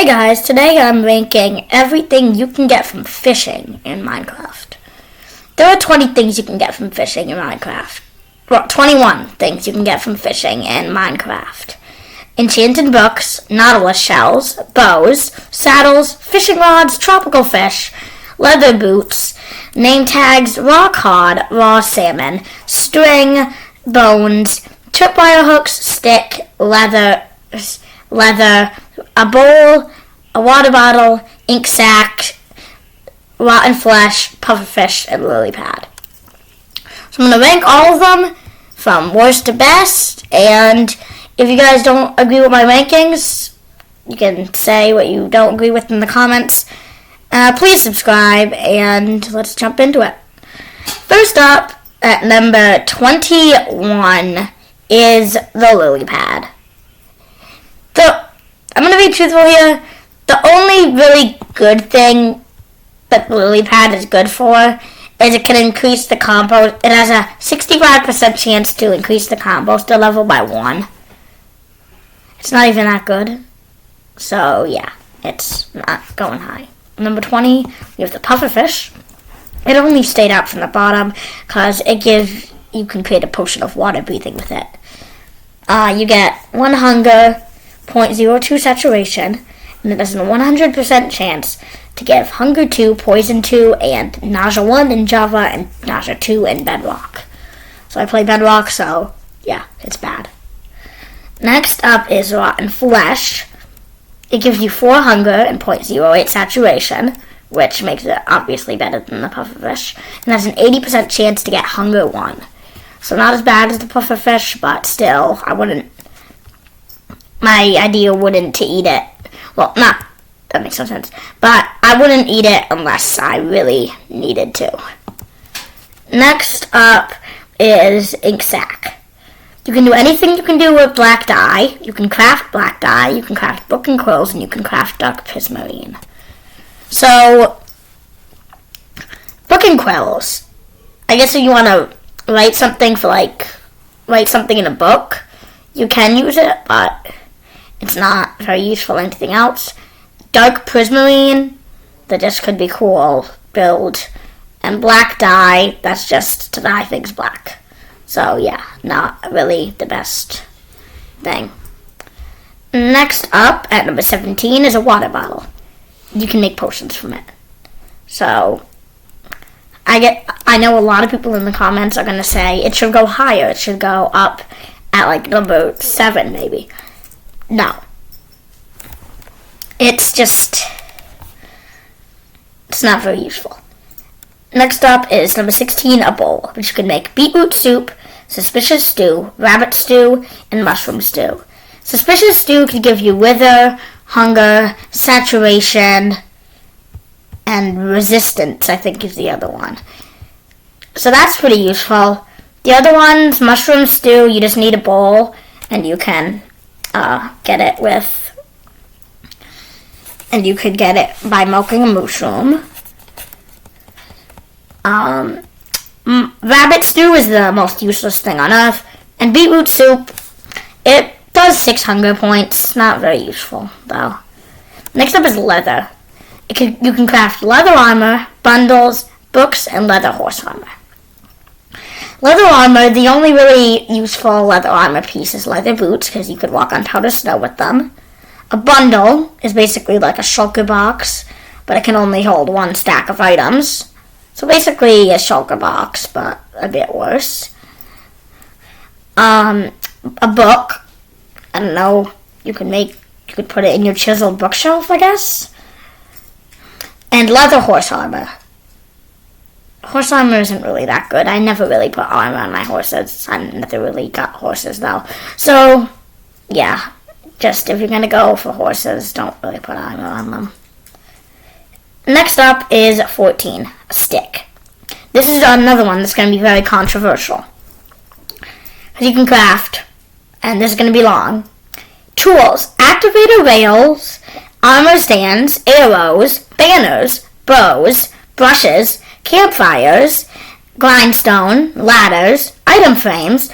Hey guys, today I'm ranking everything you can get from fishing in Minecraft. There are 20 things you can get from fishing in Minecraft. Well, 21 things you can get from fishing in Minecraft. Enchanted books, nautilus shells, bows, saddles, fishing rods, tropical fish, leather boots, name tags, raw cod, raw salmon, string, bones, tripwire hooks, stick, leather, a bowl, a water bottle, ink sac, rotten flesh, pufferfish, and lily pad. So I'm going to rank all of them from worst to best, and if you guys don't agree with my rankings, you can say what you don't agree with in the comments. Please subscribe, and let's jump into it. First up, at number 21, is the lily pad. I'm going to be truthful here. The only really good thing that the lily pad is good for is it can increase the compost. It has a 65% chance to increase the composter level by 1. It's not even that good. So, yeah, it's not going high. Number 20, we have the pufferfish. It only stayed out from the bottom because you can create a potion of water breathing with it. You get 1 hunger, 0.02 saturation, and it has a 100% chance to give Hunger 2, Poison 2, and Nausea 1 in Java, and Nausea 2 in Bedrock. So I play Bedrock, so yeah, it's bad. Next up is Rotten Flesh. It gives you 4 hunger and 0.08 saturation, which makes it obviously better than the pufferfish, and has an 80% chance to get Hunger 1. So not as bad as the pufferfish, but still, my idea wouldn't to eat it. Well, that makes no sense. But I wouldn't eat it unless I really needed to. Next up is ink sac. You can do anything you can do with black dye. You can craft black dye, you can craft book and quills, and you can craft dark prismarine. So, book and quills. I guess if you want to write something in a book, you can use it, but it's not very useful for anything else. Dark prismarine, that just could be cool build. And black dye, that's just to dye things black. So yeah, not really the best thing. Next up, at number 17, is a water bottle. You can make potions from it. So, I know a lot of people in the comments are going to say it should go higher. It should go up at like number 7 maybe. No. It's not very useful. Next up is number 16, a bowl, which you can make beetroot soup, suspicious stew, rabbit stew, and mushroom stew. Suspicious stew can give you wither, hunger, saturation, and resistance, I think is the other one. So that's pretty useful. The other ones, mushroom stew, you just need a bowl, and you can get it by milking a mushroom. Rabbit stew is the most useless thing on earth, and beetroot soup, it does 6 hunger points, not very useful though. Next up is leather. You can craft leather armor, bundles, books, and leather horse armor. Leather armor, the only really useful leather armor piece is leather boots, because you could walk on powdered snow with them. A bundle is basically like a shulker box, but it can only hold 1 stack of items. So basically a shulker box, but a bit worse. A book, I don't know, you could put it in your chiseled bookshelf, I guess. And leather horse armor. Horse armor isn't really that good. I never really put armor on my horses. I never really got horses, though. So, yeah. Just if you're going to go for horses, don't really put armor on them. Next up is 14, a stick. This is another one that's going to be very controversial. Because you can craft, and this is going to be long. Tools, activator rails, armor stands, arrows, banners, bows, brushes, campfires, grindstone, ladders, item frames,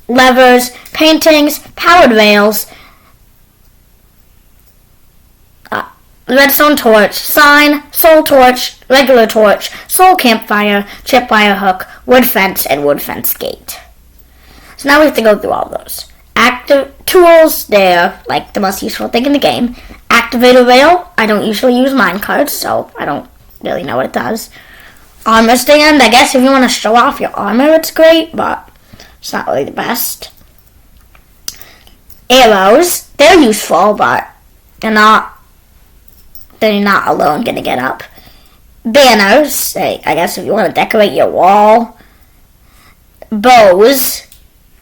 levers, paintings, powered rails, redstone torch, sign, soul torch, regular torch, soul campfire, tripwire hook, wood fence, and wood fence gate. So now we have to go through all those. Active tools, they're like the most useful thing in the game. Activator rail, I don't usually use minecarts, so I don't really know what it does. Armor stand, I guess if you want to show off your armor, it's great, but it's not really the best. Arrows, they're useful, but they're not alone gonna get up. Banners, I guess if you want to decorate your wall. Bows,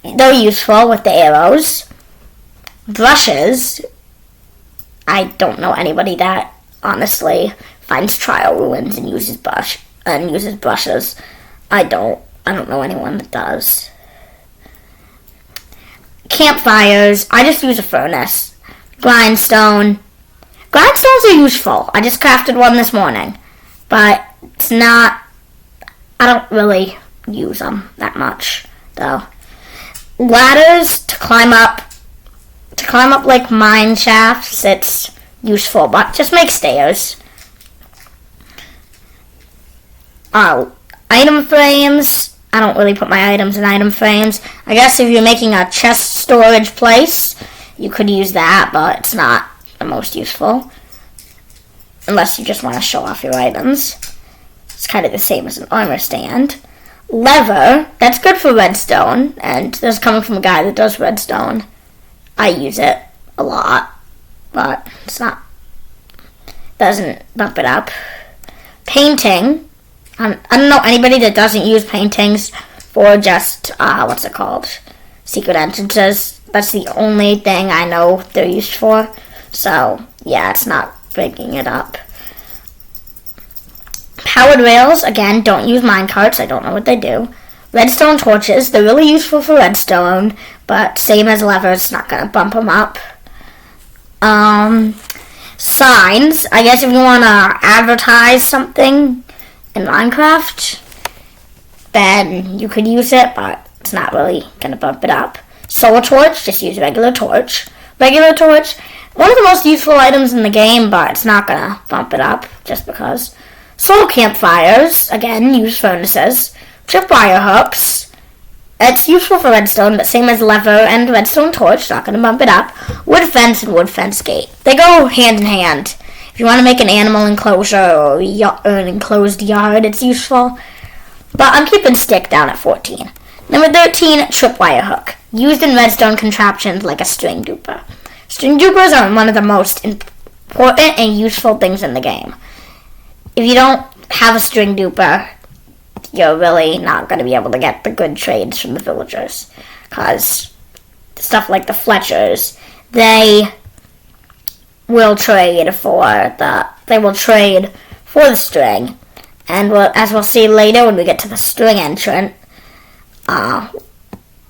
they're useful with the arrows. Brushes, I don't know anybody that honestly finds trial ruins and uses brushes. I don't know anyone that does. Campfires, I just use a furnace. Grindstones are useful. I just crafted one this morning, but it's not, I don't really use them that much though. Ladders to climb up like mine shafts, it's useful, but just make stairs. Item frames, I don't really put my items in item frames. I guess if you're making a chest storage place, you could use that, but it's not the most useful. Unless you just want to show off your items. It's kind of the same as an armor stand. Lever, that's good for redstone, and this is coming from a guy that does redstone. I use it a lot, but doesn't bump it up. Painting, I don't know anybody that doesn't use paintings for just, secret entrances. That's the only thing I know they're used for. So, yeah, it's not breaking it up. Powered rails, again, don't use minecarts. I don't know what they do. Redstone torches, they're really useful for redstone, but same as levers, it's not going to bump them up. Signs, I guess if you want to advertise something in Minecraft, then you could use it, but it's not really going to bump it up. Solar torch, just use regular torch. Regular torch, one of the most useful items in the game, but it's not going to bump it up just because. Soul campfires, again, use furnaces. Tripwire hooks, it's useful for redstone, but same as lever and redstone torch, not going to bump it up. Wood fence and wood fence gate, they go hand in hand. If you want to make an animal enclosure or an enclosed yard, it's useful. But I'm keeping stick down at 14. Number 13, tripwire hook, used in redstone contraptions like a string duper. String dupers are one of the most important and useful things in the game. If you don't have a string duper, you're really not going to be able to get the good trades from the villagers. Because stuff like the Fletchers, they will trade for the string. And as we'll see later when we get to the string entrant,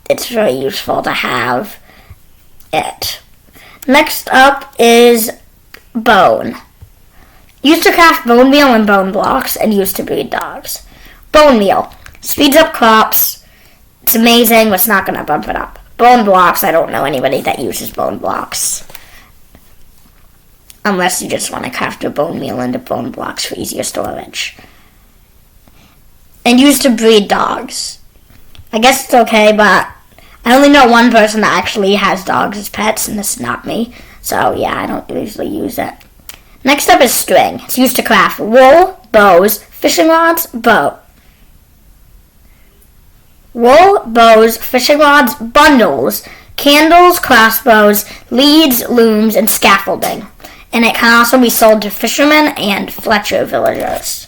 it's very useful to have it. Next up is bone. Used to craft bone meal and bone blocks, and used to breed dogs. Bone meal speeds up crops. It's amazing, but it's not going to bump it up. Bone blocks, I don't know anybody that uses bone blocks. Unless you just want to craft your bone meal into bone blocks for easier storage. And used to breed dogs. I guess it's okay, but I only know one person that actually has dogs as pets, and this is not me. So yeah, I don't usually use it. Next up is string. It's used to craft wool, bows, fishing rods, wool, bows, fishing rods, bundles, candles, crossbows, leads, looms, and scaffolding. And it can also be sold to fishermen and Fletcher villagers.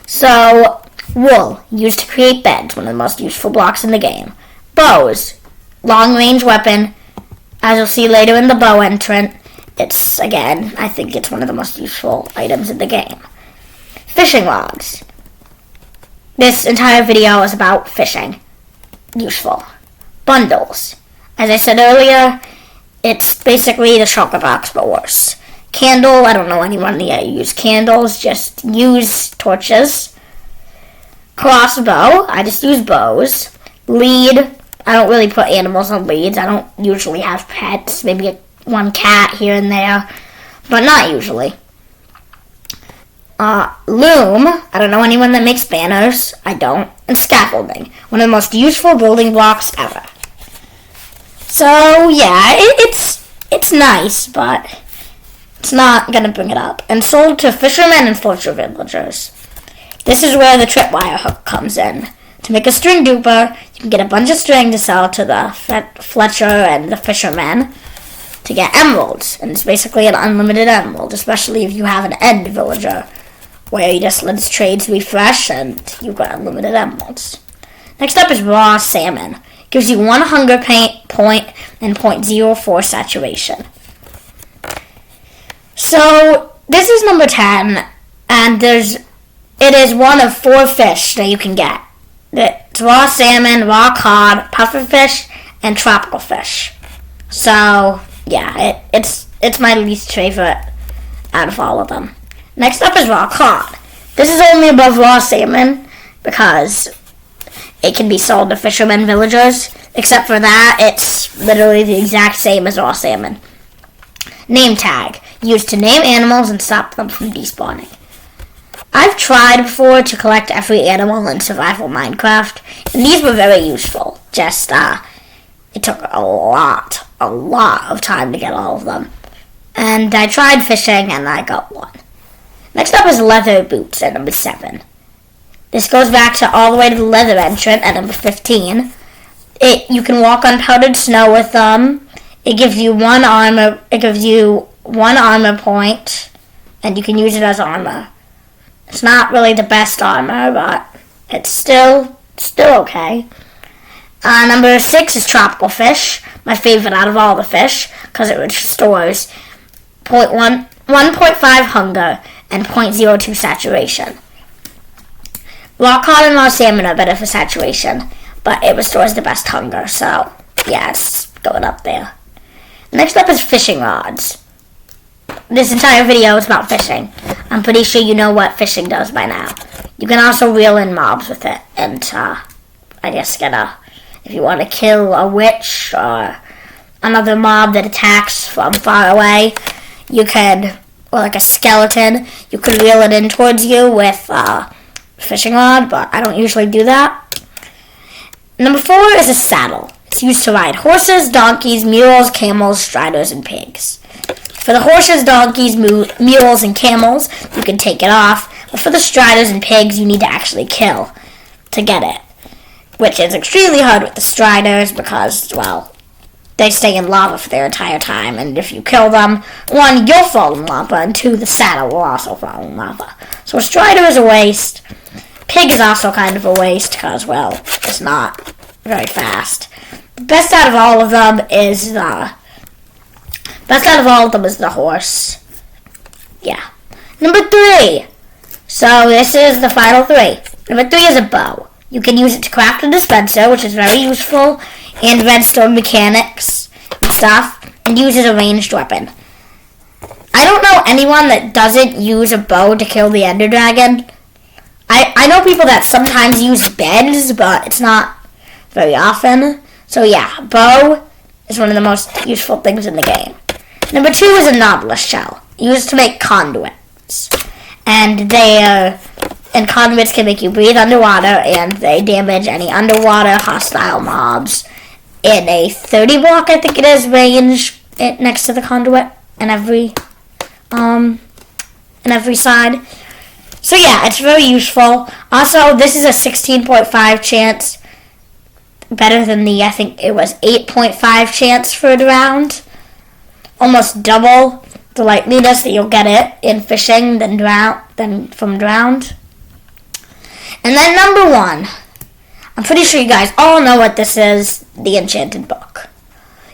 So, wool, used to create beds, one of the most useful blocks in the game. Bows, long-range weapon. As you'll see later in the bow entrant, it's, again, I think it's one of the most useful items in the game. Fishing rods. This entire video is about fishing. Useful. Bundles. As I said earlier, it's basically the shulker box, but worse. Candle, I don't know anyone that use candles, just use torches. Crossbow, I just use bows. Lead, I don't really put animals on leads. I don't usually have pets, maybe one cat here and there. but not usually. Loom, I don't know anyone that makes banners, I don't, and scaffolding, one of the most useful building blocks ever. So yeah, it's nice, but it's not gonna bring it up. And sold to fishermen and fortune villagers. This is where the tripwire hook comes in. To make a string duper, you can get a bunch of string to sell to the Fletcher and the fishermen to get emeralds. And it's basically an unlimited emerald, especially if you have an end villager, where you just let his trades refresh and you've got unlimited emeralds. Next up is raw salmon. It gives you 1 hunger point and 0.04 saturation. So this is number 10, and it is one of 4 fish that you can get. It's raw salmon, raw cod, pufferfish, and tropical fish. So yeah, it's my least favorite out of all of them. Next up is raw cod. This is only above raw salmon because it can be sold to fishermen villagers. Except for that, it's literally the exact same as raw salmon. Name tag. Used to name animals and stop them from despawning. I've tried before to collect every animal in Survival Minecraft, and these were very useful. Just, it took a lot of time to get all of them. And I tried fishing, and I got one. Next up is leather boots at number 7. This goes back to all the way to the leather entrant at number 15. You can walk on powdered snow with them. It gives you one armor point, and you can use it as armor. It's not really the best armor, but it's still okay. Number 6 is tropical fish, my favorite out of all the fish, because it restores 1.5 hunger and 0.02 saturation. Raw cod and raw salmon are better for saturation, but it restores the best hunger, so yeah, it's going up there. Next up is fishing rods. This entire video is about fishing. I'm pretty sure you know what fishing does by now. You can also reel in mobs with it, and I guess if you want to kill a witch or another mob that attacks from far away, you could, or like a skeleton, you could reel it in towards you with fishing rod, but I don't usually do that. Number 4 is a saddle. It's used to ride horses, donkeys, mules, camels, striders, and pigs. For the horses, donkeys, mules, and camels, you can take it off, but for the striders and pigs, you need to actually kill to get it, which is extremely hard with the striders because, well, they stay in lava for their entire time, and if you kill them, 1, you'll fall in lava, and 2, the saddle will also fall in lava. So a strider is a waste. Pig is also kind of a waste because, well, it's not very fast. The best out of all of them is the horse. Yeah. Number 3. So this is the final 3. Number 3 is a bow. You can use it to craft a dispenser, which is very useful, and redstone mechanics and stuff, and use as a ranged weapon. I don't know anyone that doesn't use a bow to kill the Ender Dragon. I know people that sometimes use beds, but it's not very often. So yeah, bow is one of the most useful things in the game. Number 2 is a nautilus shell, used to make conduits. And conduits can make you breathe underwater, and they damage any underwater hostile mobs in a 30 block, I think it is, range next to the conduit in every side. So yeah, it's very useful. Also, this is a 16.5 chance, better than the, I think it was 8.5 chance for the round. Almost double the likeliness that you'll get it in fishing than from drowned. And then number 1, I'm pretty sure you guys all know what this is, the enchanted book.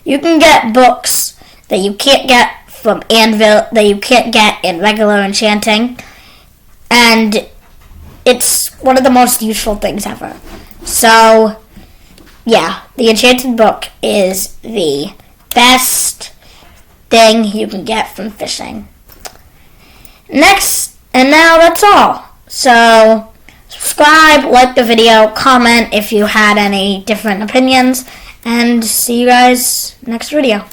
You can get books that you can't get from Anvil, that you can't get in regular enchanting, and it's one of the most useful things ever. So yeah, the enchanted book is the best thing you can get from fishing. Next, and now that's all. So subscribe, like the video, comment if you had any different opinions, and see you guys next video.